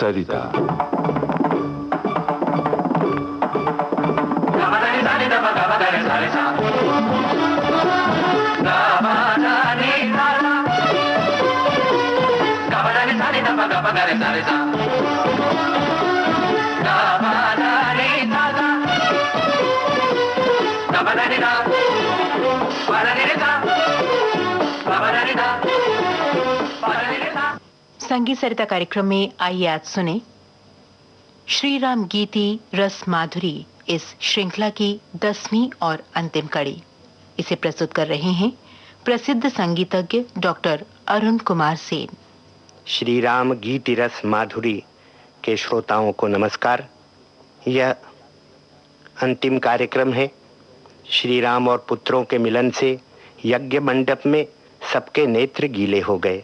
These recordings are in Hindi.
सरिता। संगीत सरिता कार्यक्रम में आइए आज सुने श्री राम गीति रस माधुरी, इस श्रृंखला की 10वीं और अंतिम कड़ी। इसे प्रस्तुत कर रहे हैं प्रसिद्ध संगीतज्ञ डॉक्टर अरुण कुमार सेन। श्री राम गीति रस माधुरी के श्रोताओं को नमस्कार। यह अंतिम कार्यक्रम है। श्री राम और पुत्रों के मिलन से यज्ञ मंडप में सबके नेत्र गीले हो गए।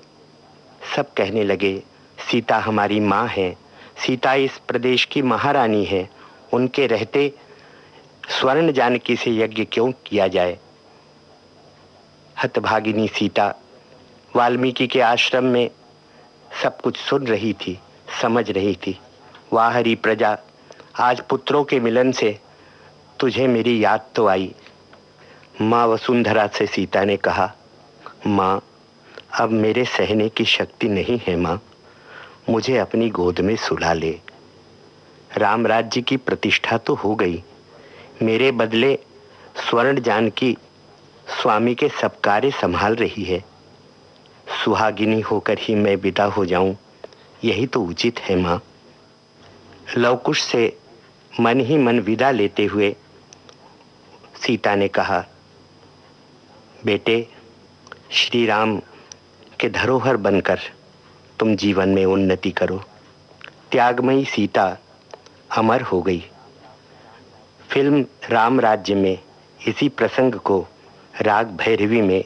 सब कहने लगे, सीता हमारी माँ है, सीता इस प्रदेश की महारानी है, उनके रहते स्वर्ण जानकी से यज्ञ क्यों किया जाए। हतभागिनी सीता वाल्मीकि के आश्रम में सब कुछ सुन रही थी, समझ रही थी। वाह हरी प्रजा, आज पुत्रों के मिलन से तुझे मेरी याद तो आई। माँ वसुंधरा से सीता ने कहा, माँ अब मेरे सहने की शक्ति नहीं है माँ, मुझे अपनी गोद में सुला ले। राम राज्य की प्रतिष्ठा तो हो गई, मेरे बदले स्वर्ण जानकी स्वामी के सब कार्य संभाल रही है। सुहागिनी होकर ही मैं विदा हो जाऊं, यही तो उचित है माँ। लवकुश से मन ही मन विदा लेते हुए सीता ने कहा, बेटे श्री राम के धरोहर बनकर तुम जीवन में उन्नति करो। त्यागमयी सीता अमर हो गई। फिल्म राम राज्य में इसी प्रसंग को राग भैरवी में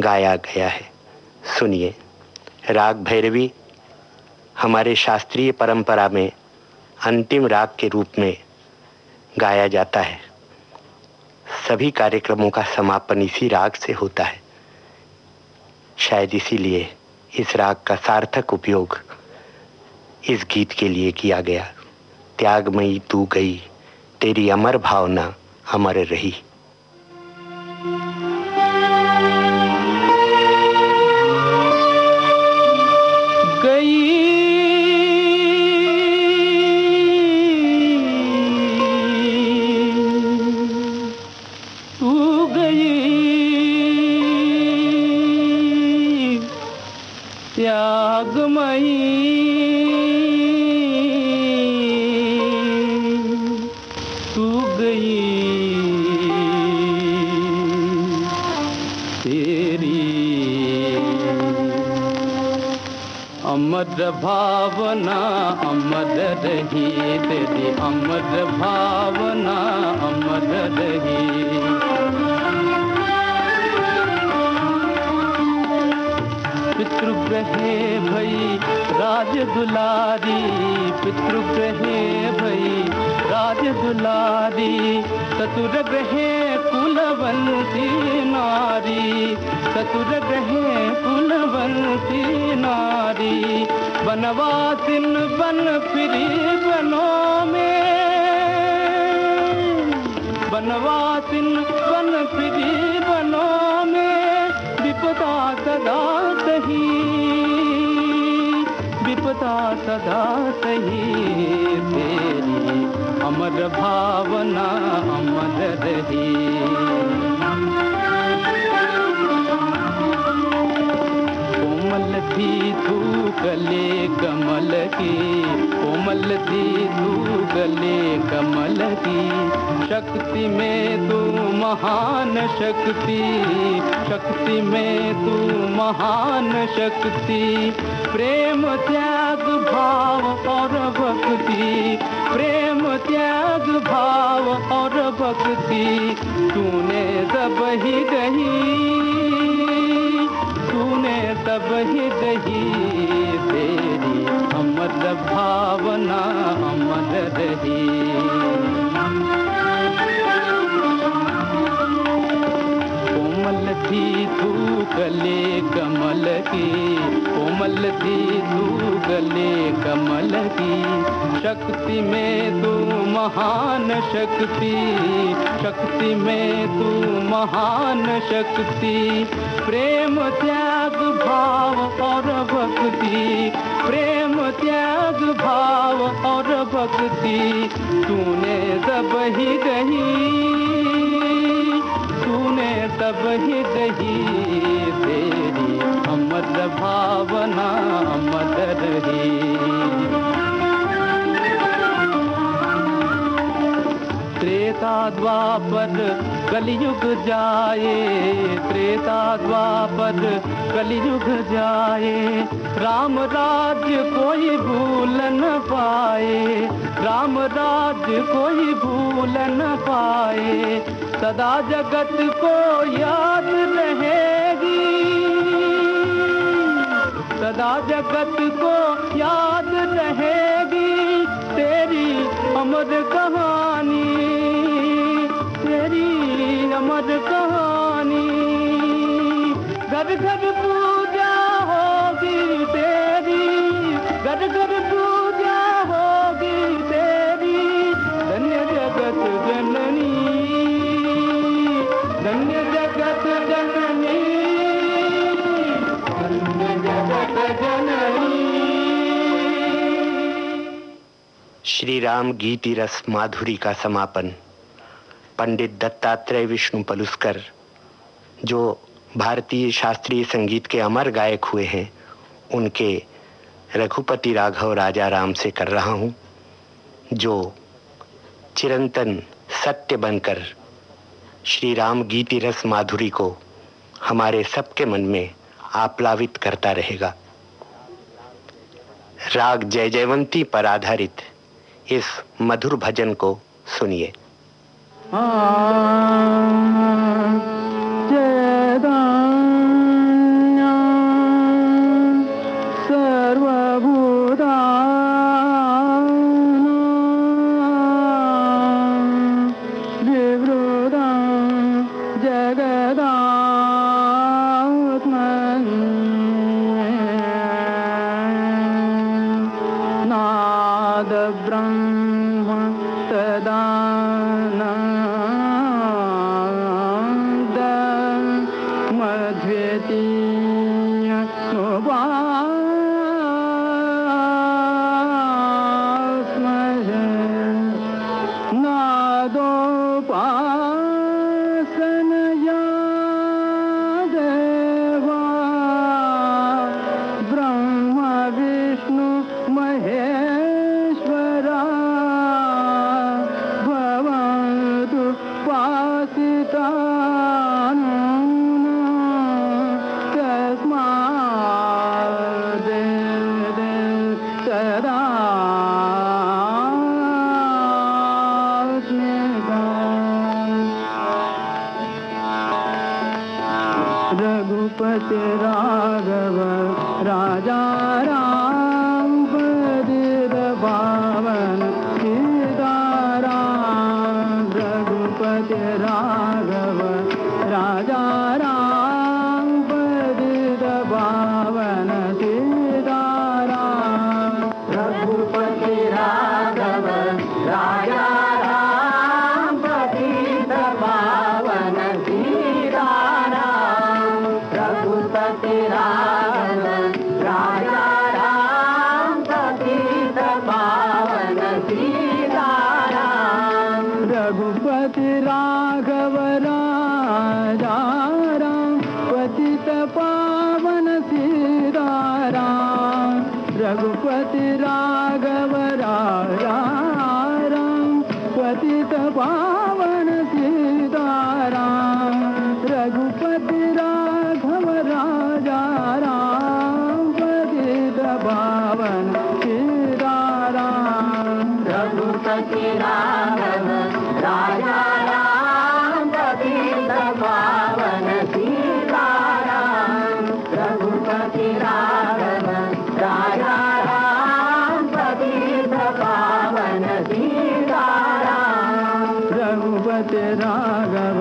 गाया गया है। सुनिए। राग भैरवी हमारे शास्त्रीय परंपरा में अंतिम राग के रूप में गाया जाता है। सभी कार्यक्रमों का समापन इसी राग से होता है। शायद इसीलिए इस राग का सार्थक उपयोग इस गीत के लिए किया गया। त्यागमयी तू गई, तेरी अमर भावना अमर रही। अमर भावना अमर रही, तेरी अमर भावना अमर रही। पितृग्रहे भई राज दुलारी, पितृग्रहे भई राज दुलारी। चतुर्ग्रहे कुलवंती नारी, चतुर्ग्रहे कुलवंती नारी। बनवासिन बन फिरी बनों में, बनवासिन बन फिरी बनों में। विपदा सदा सही, विपदा सदा सही। तेरी अमर भावना अमर रही। कोमल थी तू गले कमल की, कोमल थी तू गले कमल की। शक्ति में तू महान शक्ति, शक्ति में तू महान शक्ति। प्रेम त्याग भाव और भक्ति, प्रेम त्याग भाव और भक्ति। तूने सब ही दही, तूने सब ही दही। तेरी अमर भावना अमर रही। कोमल थी तू गले कमल की, कोमल थी तू गले कमल की। शक्ति में तू महान शक्ति, शक्ति में तू महान शक्ति। प्रेम त्याग भाव और भक्ति, प्रेम त्याग भाव और भक्ति। तूने सब ही दही, तूने सब ही दही, तेरी अमर भावना अमर रही। त्रेता द्वापर कलयुग जाए, त्रेता द्वापर कलयुग जाए। राम राज्य कोई भूल न पाए, राम राज्य कोई भूल न पाए। सदा जगत को याद रहेगी, सदा जगत को याद रहेगी तेरी अमर कहानी, तेरी अमर कहानी। घर घर पूजा होगी तेरी, घर घर पूजा होगी तेरी। धन्य जगत जननी, धन्य जगत जननी, धन्य जगत जननी। श्री राम गीति रस माधुरी का समापन पंडित दत्तात्रेय विष्णु पलुस्कर, जो भारतीय शास्त्रीय संगीत के अमर गायक हुए हैं, उनके रघुपति राघव राजा राम से कर रहा हूँ, जो चिरंतन सत्य बनकर श्री राम गीति रस माधुरी को हमारे सबके मन में आप्लावित करता रहेगा। राग जय जयवंती पर आधारित इस मधुर भजन को सुनिए। रघुपति राघव राजा राम, पतित पावन सीताराम। रघुपति राघव राजा राम, पतित पावन सीताराम। रघुपति राघव राजा राम, पतित पावन सीताराम। रघुपति राघव राजा राम, पतित पावन सीताराम। रघुपति राघव राजा राम, पतित पावन सीताराम। रघुपति राघव राजा राम, पतित पावन सीताराम। रघुपति राघव राजा राम, पतित पावन सीताराम। रघुपति राघव राजा राम, पतित पावन सीताराम। रघुपति राघव राजा राम, पतित पावन सीताराम। रघुपति राघव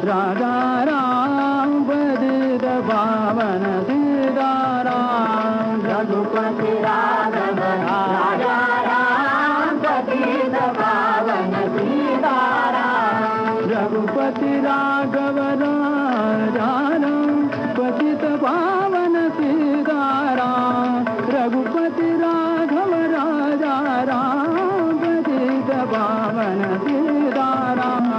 राजा राम, पतित पावन पावन सीताराम रघुपति राघव राजा राम पतित पावन सीताराम रघुपति राघव राजा राम पतित पावन सीताराम रघुपति राघव राजा राम पतित पावन सीताराम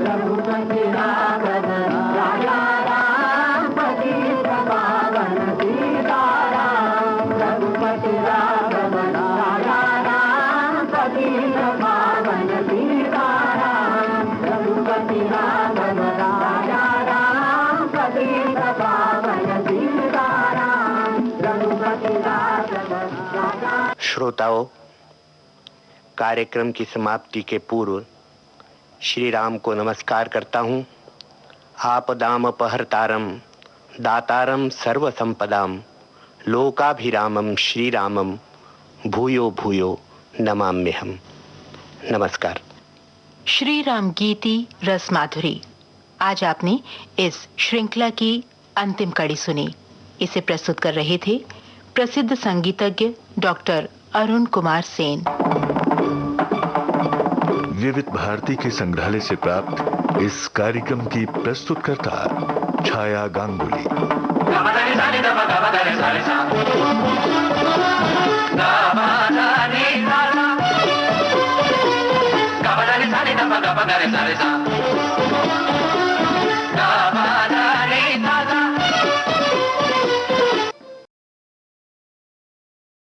रघुपति राघव राजा राम पतित पावन सीताराम रघुपति राघव राजा राम पतित पावन सीताराम रघुपति राघव राजा राम पतित पावन सीताराम रघुपति राघव राजा। श्रोताओं, कार्यक्रम की समाप्ति के पूर्व श्री राम को नमस्कार करता हूँ। आपदाम अपहर्तारम दातारम सर्व संपदाम लोकाभिरामम श्री रामम भूयो भूयो नमाम्यहम्। नमस्कार। श्री राम गीति रस माधुरी, आज आपने इस श्रृंखला की अंतिम कड़ी सुनी। इसे प्रस्तुत कर रहे थे प्रसिद्ध संगीतज्ञ डॉक्टर अरुण कुमार सेन। विविध भारती के संग्रहालय से प्राप्त इस कार्यक्रम की प्रस्तुतकर्ता छाया गांगुली। Sa